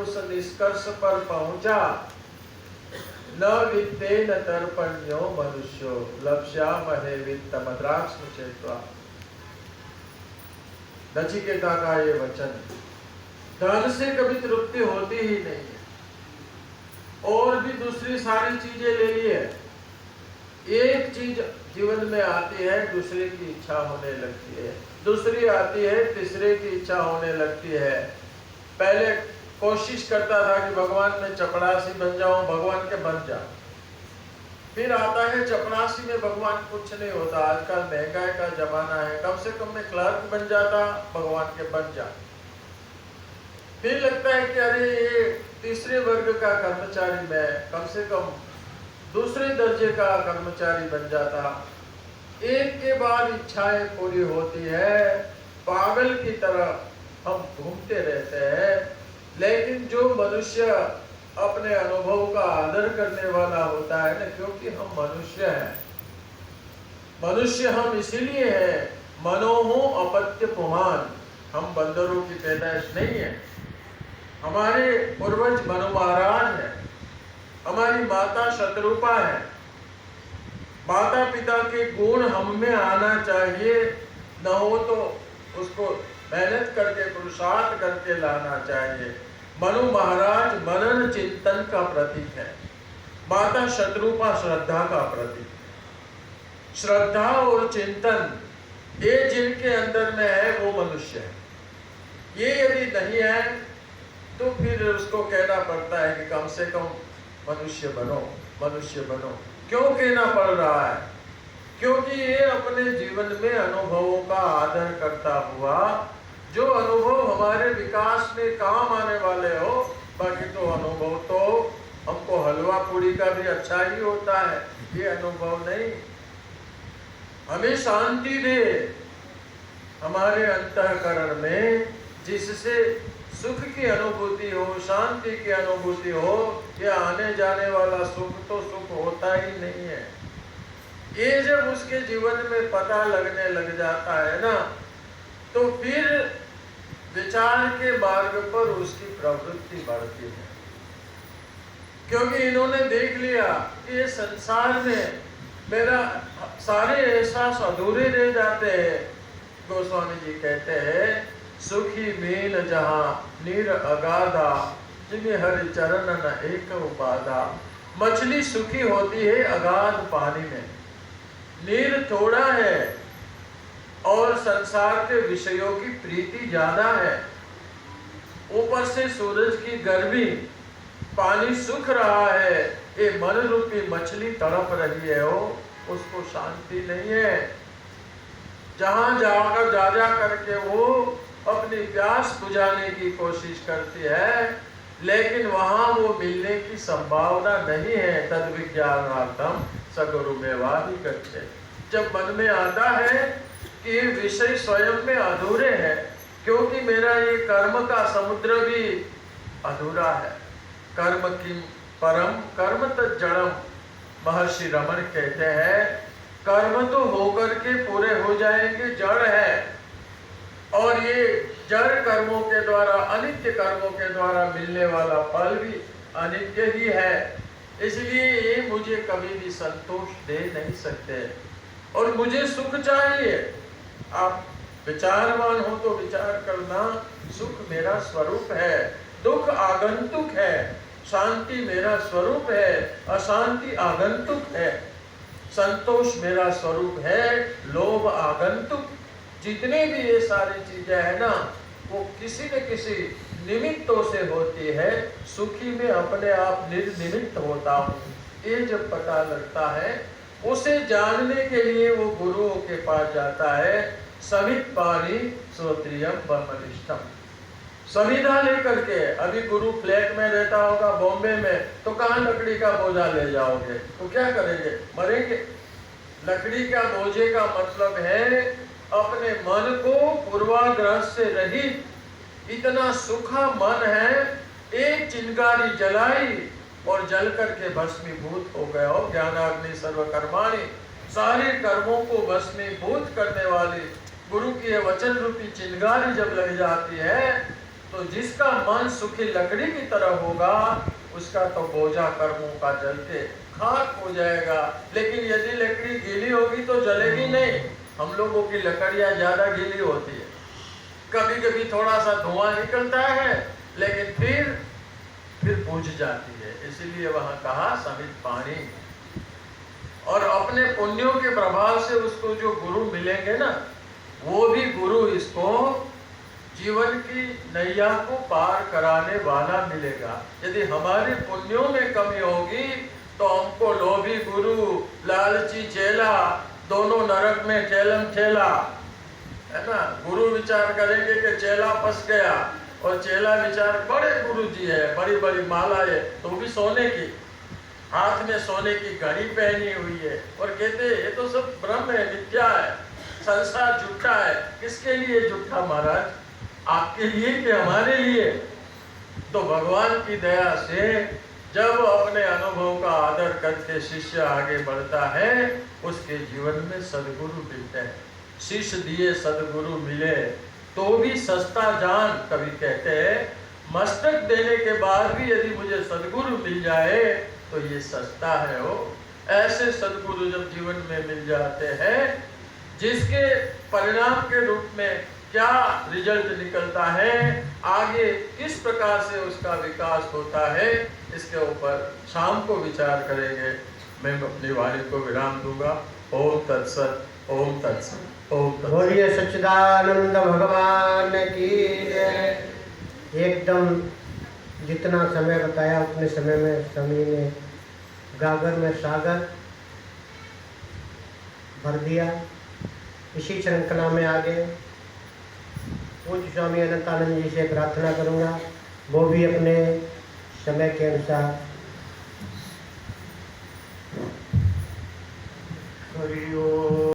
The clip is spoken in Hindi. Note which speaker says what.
Speaker 1: उस निष्कर्ष पर पहुंचा, न वित्तेन तर्पण्यो मनुष्यो लक्ष्यामहे वित्तमद्राक्ष्मचेत्वा। नचिकेता का ये वचन, धन से कभी तृप्ति होती ही नहीं है, और भी दूसरी सारी चीजें ले लिए, एक चीज जीवन में आती है, दूसरे की इच्छा होने लगती है, दूसरी आती है, तीसरे की इच्छा होने लगती है। पहले कोशिश करता था कि भगवान में चपरासी बन जाऊं, भगवान के बन जा। फिर आता है चपरासी में भगवान कुछ नहीं होता, आजकल महंगाई का जमाना है, कम से कम मैं क्लर्क बन जाता, भगवान के बन जा। फिर लगता है कि अरे ये तीसरे वर्ग का कर्मचारी, मैं कम से कम दूसरे दर्जे का कर्मचारी बन जाता। एक के बाद इच्छाएं पूरी होती है, पागल की तरह हम घूमते रहते हैं। लेकिन जो मनुष्य अपने अनुभव का आदर करने वाला होता है ना, क्योंकि हम मनुष्य हैं, मनुष्य हम इसीलिए हैं, मनोहो अपत्य पुमान, हम बंदरों की पैदाइश नहीं है। हमारे पूर्वज मनु महाराज है, हमारी माता शतरूपा है। माता पिता के गुण हम में आना चाहिए, न हो तो उसको मेहनत करके पुरुषार्थ करके लाना चाहिए। मनु महाराज मनन चिंतन का प्रतीक है, माता शतरूपा श्रद्धा का प्रतीक है। श्रद्धा और चिंतन ये जिनके अंदर में है वो मनुष्य है। ये यदि नहीं है तो फिर उसको कहना पड़ता है कि कम से कम मनुष्य बनो, मनुष्य बनो। क्यों कहना पड़ रहा है? क्योंकि ये अपने जीवन में अनुभवों का आदर करता हुआ, जो अनुभव हमारे विकास में काम आने वाले हो, बाकी तो अनुभव तो हमको हलवा पूरी का भी अच्छा ही होता है, ये अनुभव नहीं। हमें शांति दे हमारे अंतःकरण में, जिससे सुख की अनुभूति हो, शांति की अनुभूति हो। ये आने जाने वाला सुख तो सुख होता ही नहीं है। ये जब उसके जीवन में पता लगने लग जाता है ना, तो फिर विचार के मार्ग पर उसकी प्रवृत्ति बढ़ती है। क्योंकि इन्होंने देख लिया कि ये संसार में मेरा सारे एहसास अधूरे रह जाते हैं। गोस्वामी जी कहते हैं, सुखी मीन जहां नीर अगाधा, जिन्हें हरि चरण न एक उपाधा। मछली सुखी होती है अगाध पानी में, नीर थोड़ा है और संसार के विषयों की प्रीति ज्यादा है। ऊपर से सूरज की गर्मी, पानी सूख रहा है, ये मन रूपी मछली तड़प रही है, उसको शांति नहीं है। जहां जाकर जा करके वो अपनी प्यास बुझाने की कोशिश करती है, लेकिन वहां वो मिलने की संभावना नहीं है। तद विज्ञानार्थम सगुरु में वाही करते। जब मन में आता है कि विषय स्वयं में अधूरे हैं, क्योंकि मेरा ये कर्म का समुद्र भी अधूरा है। कर्म की परम कर्म तत् जड़म, महर्षि रमन कहते हैं, कर्म तो होकर के पूरे हो जाएंगे, जड़ है, और ये जड़ कर्मों के द्वारा, अनित्य कर्मों के द्वारा मिलने वाला फल भी अनित्य ही है। इसलिए ये मुझे कभी भी संतोष दे नहीं सकते, और मुझे सुख चाहिए। आप विचारवान हो तो विचार करना, सुख मेरा स्वरूप है, दुख आगंतुक है, शांति मेरा स्वरूप है, अशांति आगंतुक है, संतोष मेरा स्वरूप है, लोभ आगंतुक। जितने भी ये सारी चीजें है ना, वो किसी न किसी निमित्तों से होती है। सुखी में अपने आप निर्निमित्त होता हूँ, ये जब पता लगता है, उसे जानने के लिए वो गुरुओं के पास जाता है। समित पानी श्रोत्रियम ब्रह्मनिष्ठम, संविधा लेकर के। अभी गुरु फ्लैट में रहता होगा बॉम्बे में, तो कहाँ लकड़ी का बोझा ले जाओगे? तो क्या करेंगे? मरेंगे। लकड़ी का बोझे का मतलब है अपने मन को पूर्वाग्रह से रहित, इतना सूखा मन है, एक चिंगारी जलाई और जल करके भस्मीभूत हो गया हो। ज्ञानाग्नि सर्वकर्माणि, सारे कर्मों को भस्मीभूत करने वाली गुरु की वचन रूपी चिंगारी जब लग जाती है, तो जिसका मन सुखी लकड़ी की तरह होगा उसका तो बोझा कर्मों का जल के खाक हो जाएगा। लेकिन यदि लकड़ी गीली होगी तो जलेगी नहीं। हम लोगों की लकड़ियां ज्यादा गीली होती है, कभी कभी थोड़ा सा धुआं निकलता है लेकिन फिर बुझ जाती है। इसीलिए वहां कहा समित पानी। और अपने पुण्यों के प्रभाव से उसको जो गुरु मिलेंगे ना, वो भी गुरु इसको जीवन की नैया को पार कराने वाला मिलेगा। यदि हमारे पुण्यों में कमी होगी तो हमको लोभी गुरु, लालची चेला, दोनों नरक में ठेलम ठेला, है ना। गुरु विचार करेंगे कि चेला फंस गया, और चेला विचार बड़े गुरु जी है, बड़ी बड़ी माला है, तो भी सोने की, हाथ में सोने की घड़ी पहनी हुई है, और कहते ये तो सब ब्रह्म है, मिथ्या है, संसार झूठा है। किसके लिए झूठा महाराज? आपके लिए कि हमारे लिए? तो भगवान की दया से जब अपने अनुभव का आदर करके शिष्य आगे बढ़ता है, उसके जीवन में सदगुरु मिलते हैं। शिष्य दिए सदगुरु मिले तो भी सस्ता जान, कभी कहते हैं मस्तक देने के बाद भी यदि मुझे सदगुरु मिल जाए तो ये सस्ता है। हो ऐसे सदगुरु जब जीवन में मिल जाते हैं, जिसके परिणाम के रूप में क्या रिजल्ट निकलता है, आगे किस प्रकार से उसका विकास होता है, इसके ऊपर शाम को विचार करेंगे। मैं अपनी वाणी को विराम दूंगा। ओम तत्सत, ओम तत्सत, ओम तत्सत।
Speaker 2: बोलिए सच्चिदानंद भगवान की जय। एकदम जितना समय बताया उतने समय में स्वामी ने गागर में सागर भर दिया। इसी श्रृंखला में आगे पूज्य स्वामी अनंतानंद जी से प्रार्थना करूंगा, वो भी अपने समय के अनुसार। हरि ओम।